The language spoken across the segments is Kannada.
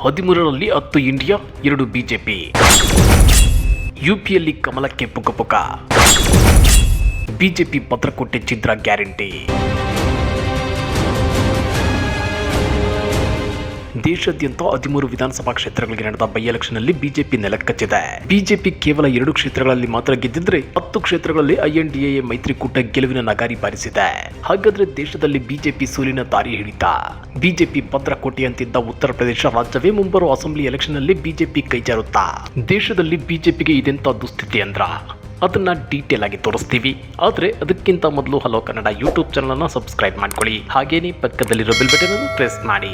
13ರಲ್ಲಿ 10 ಇಂಡಿಯಾ 2 ಬಿಜೆಪಿ. ಯುಪಿಯಲ್ಲಿ ಕಮಲಕ್ಕೆ ಪುಕಪುಕ. ಬಿಜೆಪಿ ಭದ್ರಕೋಟೆ ಛಿದ್ರ ಗ್ಯಾರಂಟಿ. ದೇಶಾದ್ಯಂತ 13 ವಿಧಾನಸಭಾ ಕ್ಷೇತ್ರಗಳಿಗೆ ನಡೆದ ಬೈ ಎಲೆಕ್ಷನ್ನಲ್ಲಿ ಬಿಜೆಪಿ ನೆಲಕಚ್ಚಿದೆ. ಬಿಜೆಪಿ ಕೇವಲ 2 ಕ್ಷೇತ್ರಗಳಲ್ಲಿ ಮಾತ್ರ ಗೆದ್ದಿದ್ರೆ 10 ಕ್ಷೇತ್ರಗಳಲ್ಲಿ ಐಎನ್ಡಿಎ ಮೈತ್ರಿಕೂಟ ಗೆಲುವಿನ ನಗಾರಿ ಬಾರಿಸಿದೆ. ಹಾಗಾದ್ರೆ ದೇಶದಲ್ಲಿ ಬಿಜೆಪಿ ಸೋಲಿನ ದಾರಿ ಹಿಡಿತ. ಬಿಜೆಪಿ ಭದ್ರಕೋಟೆ ಅಂತಿದ್ದ ಉತ್ತರ ಪ್ರದೇಶ ರಾಜ್ಯವೇ ಮುಂಬರುವ ಅಸೆಂಬ್ಲಿ ಎಲೆಕ್ಷನ್ನಲ್ಲಿ ಬಿಜೆಪಿ ಕೈಜಾರುತ್ತಾ. ದೇಶದಲ್ಲಿ ಬಿಜೆಪಿಗೆ ಇದೆಂತ ದುಸ್ಥಿತಿ ಅಂದ್ರ ಅದನ್ನ ಡೀಟೇಲ್ ಆಗಿ ತೋರಿಸ್ತೀವಿ. ಆದರೆ ಅದಕ್ಕಿಂತ ಮೊದಲು ಹಲೋ ಕನ್ನಡ ಯೂಟ್ಯೂಬ್ ಚಾನಲ್ ಅನ್ನು ಸಬ್ಸ್ಕ್ರೈಬ್ ಮಾಡ್ಕೊಳ್ಳಿ. ಹಾಗೇನೇ ಪಕ್ಕದಲ್ಲಿರೋ ಬೆಲ್ ಬಟನ್ ಅನ್ನು ಪ್ರೆಸ್ ಮಾಡಿ.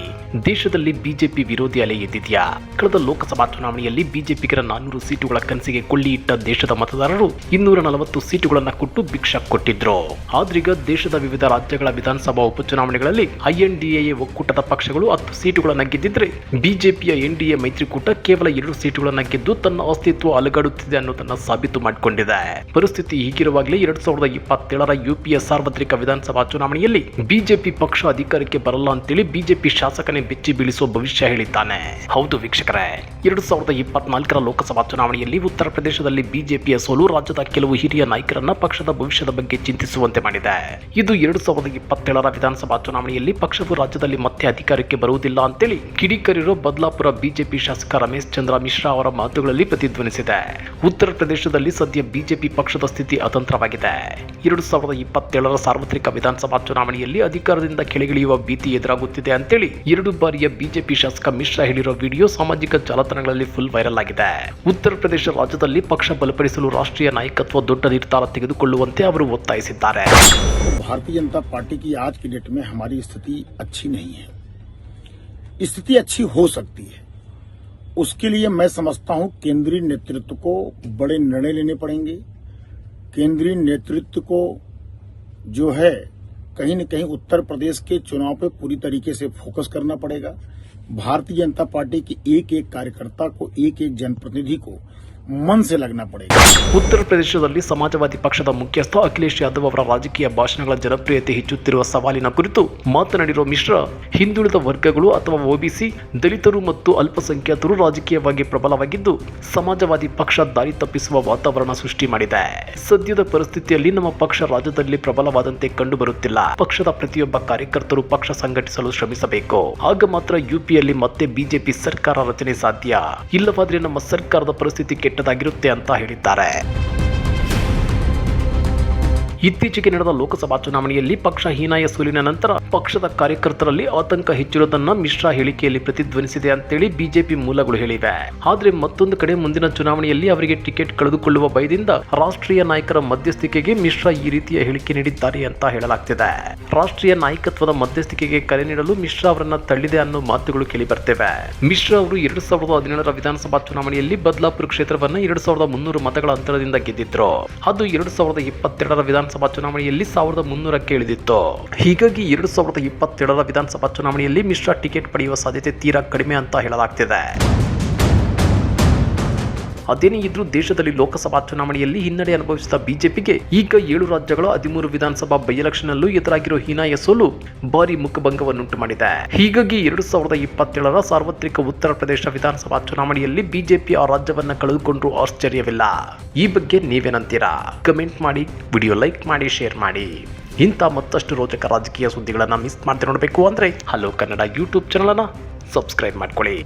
ದೇಶದಲ್ಲಿ ಬಿಜೆಪಿ ವಿರೋಧಿ ಅಲೆ ಎದ್ದಿದ್ಯಾ? ಕಳೆದ ಲೋಕಸಭಾ ಚುನಾವಣೆಯಲ್ಲಿ ಬಿಜೆಪಿಗರ 400 ಸೀಟುಗಳ ಕನಸಿಗೆ ಕೊಳ್ಳಿ ಇಟ್ಟ ದೇಶದ ಮತದಾರರು 240 ಸೀಟುಗಳನ್ನು ಕೊಟ್ಟು ಭಿಕ್ಷಾ ಕೊಟ್ಟಿದ್ರು. ಆದ್ರೀಗ ದೇಶದ ವಿವಿಧ ರಾಜ್ಯಗಳ ವಿಧಾನಸಭಾ ಉಪಚುನಾವಣೆಗಳಲ್ಲಿ ಐಎನ್ಡಿಎ ಒಕ್ಕೂಟದ ಪಕ್ಷಗಳು 10 ಸೀಟುಗಳನ್ನು ಗೆದ್ದಿದ್ರೆ ಬಿಜೆಪಿಯ ಎನ್ಡಿಎ ಮೈತ್ರಿಕೂಟ ಕೇವಲ 2 ಸೀಟುಗಳನ್ನು ಗೆದ್ದು ತನ್ನ ಅಸ್ತಿತ್ವ ಅಲುಗಾಡುತ್ತಿದೆ ಅನ್ನೋದನ್ನ ಸಾಬೀತು ಮಾಡಿಕೊಂಡಿದೆ. ಪರಿಸ್ಥಿತಿ ಹೀಗಿರುವಾಗಲೇ 2027ರ ಯುಪಿಯ ಸಾರ್ವತ್ರಿಕ ವಿಧಾನಸಭಾ ಚುನಾವಣೆಯಲ್ಲಿ ಬಿಜೆಪಿ ಪಕ್ಷ ಅಧಿಕಾರಕ್ಕೆ ಬರಲ್ಲ ಅಂತೇಳಿ ಬಿಜೆಪಿ ಶಾಸಕನೇ ಬೆಚ್ಚಿ ಬೀಳಿಸುವ ಭವಿಷ್ಯ ಹೇಳಿದ್ದಾನೆ. ಹೌದು ವೀಕ್ಷಕರೇ, 2024ರ ಲೋಕಸಭಾ ಚುನಾವಣೆಯಲ್ಲಿ ಉತ್ತರ ಪ್ರದೇಶದಲ್ಲಿ ಬಿಜೆಪಿಯ ಸೋಲು ರಾಜ್ಯದ ಕೆಲವು ಹಿರಿಯ ನಾಯಕರನ್ನ ಪಕ್ಷದ ಭವಿಷ್ಯದ ಬಗ್ಗೆ ಚಿಂತಿಸುವಂತೆ ಮಾಡಿದೆ. ಇದು 2027ರ ವಿಧಾನಸಭಾ ಚುನಾವಣೆಯಲ್ಲಿ ಪಕ್ಷವು ರಾಜ್ಯದಲ್ಲಿ ಮತ್ತೆ ಅಧಿಕಾರಕ್ಕೆ ಬರುವುದಿಲ್ಲ ಅಂತೇಳಿ ಕಿಡಿಕರಿರೋ ಬದಲಾಪುರ ಬಿಜೆಪಿ ಶಾಸಕ ರಮೇಶ್ ಚಂದ್ರ ಮಿಶ್ರಾ ಅವರ ಮಾತುಗಳಲ್ಲಿ ಪ್ರತಿಧ್ವನಿಸಿದೆ. ಉತ್ತರ ಪ್ರದೇಶದಲ್ಲಿ ಸದ್ಯ ಬಿಜೆಪಿ ಪಕ್ಷದ ಸ್ಥಿತಿ ಅತಂತ್ರವಾಗಿದೆ. 2027ರ ಸಾರ್ವತ್ರಿಕ ವಿಧಾನಸಭಾ ಚುನಾವಣೆಯಲ್ಲಿ ಅಧಿಕಾರದಿಂದ ಕೆಳಗಿಳಿಯುವ ಭೀತಿ ಎದುರಾಗುತ್ತಿದೆ ಅಂತೇಳಿ 2 ಬಾರಿಯ ಬಿಜೆಪಿ ಶಾಸಕ ಮಿಶ್ರಾ ಹೇಳಿರೋ ವಿಡಿಯೋ ಸಾಮಾಜಿಕ ಜಾಲತಾಣಗಳಲ್ಲಿ ಫುಲ್ ವೈರಲ್ ಆಗಿದೆ. ಉತ್ತರ ಪ್ರದೇಶ ರಾಜ್ಯದಲ್ಲಿ ಪಕ್ಷ ಬಲಪಡಿಸಲು ರಾಷ್ಟ್ರೀಯ ನಾಯಕತ್ವ ದೊಡ್ಡ ನಿರ್ಧಾರ ತೆಗೆದುಕೊಳ್ಳುವಂತೆ ಅವರು ಒತ್ತಾಯಿಸಿದ್ದಾರೆ. भारतीय जनता पार्टी की आज की डेट में हमारी स्थिति अच्छी नहीं है. स्थिति अच्छी हो सकती है. उसके लिए मैं समझता हूं केंद्रीय नेतृत्व को बड़े निर्णय लेने पड़ेंगे. केंद्रीय नेतृत्व को जो है कहीं न कहीं उत्तर प्रदेश के चुनाव पे पूरी तरीके से फोकस करना पड़ेगा. भारतीय जनता पार्टी की एक एक कार्यकर्ता को, एक एक जनप्रतिनिधि को मन से लगना पड़ेगा. ಉತ್ತರ ಪ್ರದೇಶದಲ್ಲಿ ಸಮಾಜವಾದಿ ಪಕ್ಷದ ಮುಖ್ಯಸ್ಥ ಅಖಿಲೇಶ್ ಯಾದವ್ ಅವರ ರಾಜಕೀಯ ಭಾಷಣಗಳ ಜನಪ್ರಿಯತೆ ಹೆಚ್ಚುತ್ತಿರುವ ಸವಾಲಿನ ಕುರಿತು ಮಾತನಾಡಿರುವ ಮಿಶ್ರಾ, ಹಿಂದುಳಿದ ವರ್ಗಗಳು ಅಥವಾ ಒಬಿಸಿ, ದಲಿತರು ಮತ್ತು ಅಲ್ಪಸಂಖ್ಯಾತರು ರಾಜಕೀಯವಾಗಿ ಪ್ರಬಲವಾಗಿದ್ದು ಸಮಾಜವಾದಿ ಪಕ್ಷ ದಾರಿ ತಪ್ಪಿಸುವ ವಾತಾವರಣ ಸೃಷ್ಟಿ ಮಾಡಿದೆ. ಸದ್ಯದ ಪರಿಸ್ಥಿತಿಯಲ್ಲಿ ನಮ್ಮ ಪಕ್ಷ ರಾಜ್ಯದಲ್ಲಿ ಪ್ರಬಲವಾದಂತೆ ಕಂಡು ಬರುತ್ತಿಲ್ಲ. ಪಕ್ಷದ ಪ್ರತಿಯೊಬ್ಬ ಕಾರ್ಯಕರ್ತರು ಪಕ್ಷ ಸಂಘಟಿಸಲು ಶ್ರಮಿಸಬೇಕು. ಆಗ ಮಾತ್ರ ಯುಪಿಯಲ್ಲಿ ಮತ್ತೆ ಬಿಜೆಪಿ ಸರ್ಕಾರ ರಚನೆ ಸಾಧ್ಯ. ಇಲ್ಲವಾದ್ರೆ ನಮ್ಮ ಸರ್ಕಾರದ ಪರಿಸ್ಥಿತಿ ಕೆಟ್ಟದಾಗಿರುತ್ತೆ ಅಂತ ಹೇಳಿದ್ದಾರೆ. ಇತ್ತೀಚೆಗೆ ನಡೆದ ಲೋಕಸಭಾ ಚುನಾವಣೆಯಲ್ಲಿ ಪಕ್ಷ ಹೀನಾಯ ಸೋಲಿನ ನಂತರ ಪಕ್ಷದ ಕಾರ್ಯಕರ್ತರಲ್ಲಿ ಆತಂಕ ಹೆಚ್ಚಿರುವುದನ್ನು ಮಿಶ್ರಾ ಹೇಳಿಕೆಯಲ್ಲಿ ಪ್ರತಿಧ್ವನಿಸಿದೆ ಅಂತೇಳಿ ಬಿಜೆಪಿ ಮೂಲಗಳು ಹೇಳಿವೆ. ಆದ್ರೆ ಮತ್ತೊಂದು ಕಡೆ ಮುಂದಿನ ಚುನಾವಣೆಯಲ್ಲಿ ಅವರಿಗೆ ಟಿಕೆಟ್ ಕಳೆದುಕೊಳ್ಳುವ ಭಯದಿಂದ ರಾಷ್ಟ್ರೀಯ ನಾಯಕರ ಮಧ್ಯಸ್ಥಿಕೆಗೆ ಮಿಶ್ರಾ ಈ ರೀತಿಯ ಹೇಳಿಕೆ ನೀಡಿದ್ದಾರೆ ಅಂತ ಹೇಳಲಾಗ್ತಿದೆ. ರಾಷ್ಟ್ರೀಯ ನಾಯಕತ್ವದ ಮಧ್ಯಸ್ಥಿಕೆಗೆ ಕರೆ ನೀಡಲು ಮಿಶ್ರಾ ಅವರನ್ನ ತಳ್ಳಿದೆ ಅನ್ನೋ ಮಾತುಗಳು ಕೇಳಿ ಬರ್ತವೆ. ಮಿಶ್ರಾ ಅವರು 2017ರ ವಿಧಾನಸಭಾ ಚುನಾವಣೆಯಲ್ಲಿ ಬದಲಾಪುರ ಕ್ಷೇತ್ರವನ್ನ 2300 ಮತಗಳ ಅಂತರದಿಂದ ಗೆದ್ದಿದ್ರು. ಅದು 2022ರ ವಿಧಾನಸಭಾ ಚುನಾವಣೆಯಲ್ಲಿ 1300ಕ್ಕೆ ಇಳಿದಿತ್ತು. ಹೀಗಾಗಿ 2027ರ ವಿಧಾನಸಭಾ ಚುನಾವಣೆಯಲ್ಲಿ ಮಿಶ್ರಾ ಟಿಕೆಟ್ ಪಡೆಯುವ ಸಾಧ್ಯತೆ ತೀರಾ ಕಡಿಮೆ ಅಂತ ಹೇಳಲಾಗ್ತಿದೆ. ಅದೇನೇ ಇದ್ರೂ ದೇಶದಲ್ಲಿ ಲೋಕಸಭಾ ಚುನಾವಣೆಯಲ್ಲಿ ಹಿನ್ನಡೆ ಅನುಭವಿಸಿದ ಬಿಜೆಪಿಗೆ ಈಗ 7 ರಾಜ್ಯಗಳ 13 ವಿಧಾನಸಭಾ ಬೈ ಎಲೆಕ್ಷನ್ ನಲ್ಲೂ ಎದುರಾಗಿರೋ ಹೀನಾಯ ಸೋಲು ಭಾರಿ ಮುಖಭಂಗವನ್ನುಂಟು ಮಾಡಿದೆ. ಹೀಗಾಗಿ 2027ರ ಸಾರ್ವತ್ರಿಕ ಉತ್ತರ ಪ್ರದೇಶ ವಿಧಾನಸಭಾ ಚುನಾವಣೆಯಲ್ಲಿ ಬಿಜೆಪಿ ಆ ರಾಜ್ಯವನ್ನ ಕಳೆದುಕೊಂಡ್ರೂ ಆಶ್ಚರ್ಯವಿಲ್ಲ. ಈ ಬಗ್ಗೆ ನೀವೇನಂತೀರಾ? ಕಮೆಂಟ್ ಮಾಡಿ, ವಿಡಿಯೋ ಲೈಕ್ ಮಾಡಿ, ಶೇರ್ ಮಾಡಿ. ಇಂಥ ಮತ್ತಷ್ಟು ರೋಚಕ ರಾಜಕೀಯ ಸುದ್ದಿಗಳನ್ನ ಮಿಸ್ ಮಾಡದೆ ನೋಡಬೇಕು ಅಂದ್ರೆ ಹಲೋ ಕನ್ನಡ ಯೂಟ್ಯೂಬ್ ಚಾನಲ್ ಅನ್ನ ಸಬ್ಸ್ಕ್ರೈಬ್ ಮಾಡ್ಕೊಳ್ಳಿ.